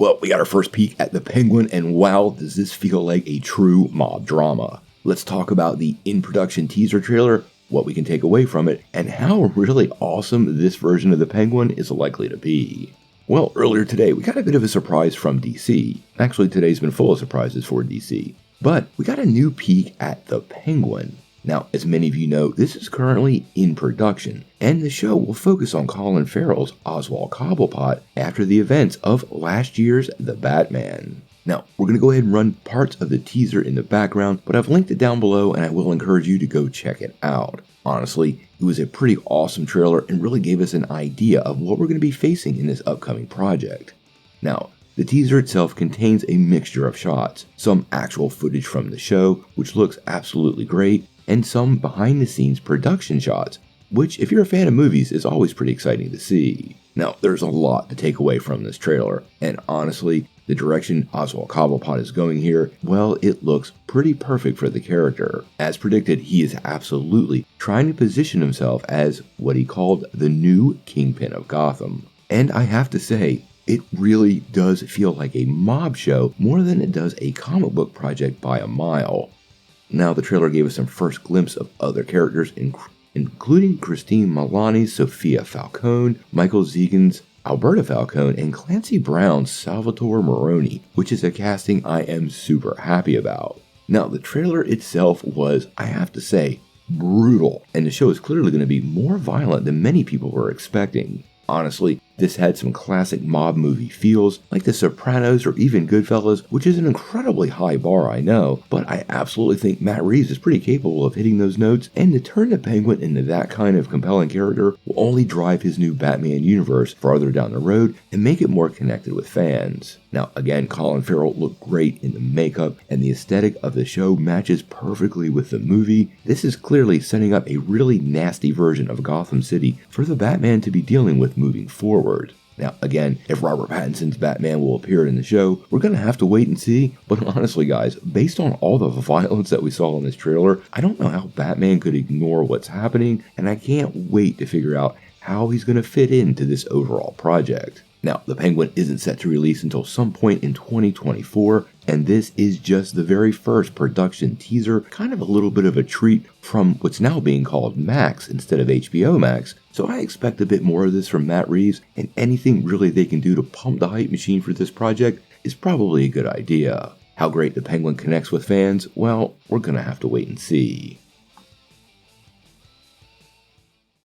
Well, we got our first peek at the Penguin, and wow, does this feel like a true mob drama. Let's talk about the in-production teaser trailer, what we can take away from it, and how really awesome this version of the Penguin is likely to be. Well, earlier today, we got a bit of a surprise from DC. Actually, today's been full of surprises for DC. But we got a new peek at the Penguin. Now, as many of you know, this is currently in production, and the show will focus on Colin Farrell's Oswald Cobblepot after the events of last year's The Batman. Now, we're going to go ahead and run parts of the teaser in the background, but I've linked it down below and I will encourage you to go check it out. Honestly, it was a pretty awesome trailer and really gave us an idea of what we're going to be facing in this upcoming project. Now, the teaser itself contains a mixture of shots, some actual footage from the show, which looks absolutely great, and some behind-the-scenes production shots, which, if you're a fan of movies, is always pretty exciting to see. Now, there's a lot to take away from this trailer, and honestly, the direction Oswald Cobblepot is going here, well, it looks pretty perfect for the character. As predicted, he is absolutely trying to position himself as what he called the new Kingpin of Gotham. And I have to say, it really does feel like a mob show more than it does a comic book project by a mile. Now, the trailer gave us some first glimpse of other characters, including Christine Milani's Sophia Falcone, Michael Zegan's Alberta Falcone, and Clancy Brown's Salvatore Moroni, which is a casting I am super happy about. Now, the trailer itself was, I have to say, brutal, and the show is clearly going to be more violent than many people were expecting. Honestly, this had some classic mob movie feels, like The Sopranos or even Goodfellas, which is an incredibly high bar, I know, but I absolutely think Matt Reeves is pretty capable of hitting those notes, and to turn the Penguin into that kind of compelling character will only drive his new Batman universe farther down the road and make it more connected with fans. Now, again, Colin Farrell looked great in the makeup, and the aesthetic of the show matches perfectly with the movie. This is clearly setting up a really nasty version of Gotham City for the Batman to be dealing with moving forward. Now, again, if Robert Pattinson's Batman will appear in the show, we're going to have to wait and see, but honestly guys, based on all the violence that we saw in this trailer, I don't know how Batman could ignore what's happening, and I can't wait to figure out how he's going to fit into this overall project. Now, the Penguin isn't set to release until some point in 2024, and this is just the very first production teaser, kind of a little bit of a treat from what's now being called Max instead of HBO Max, so I expect a bit more of this from Matt Reeves, and anything really they can do to pump the hype machine for this project is probably a good idea. How great the Penguin connects with fans, well, we're gonna have to wait and see.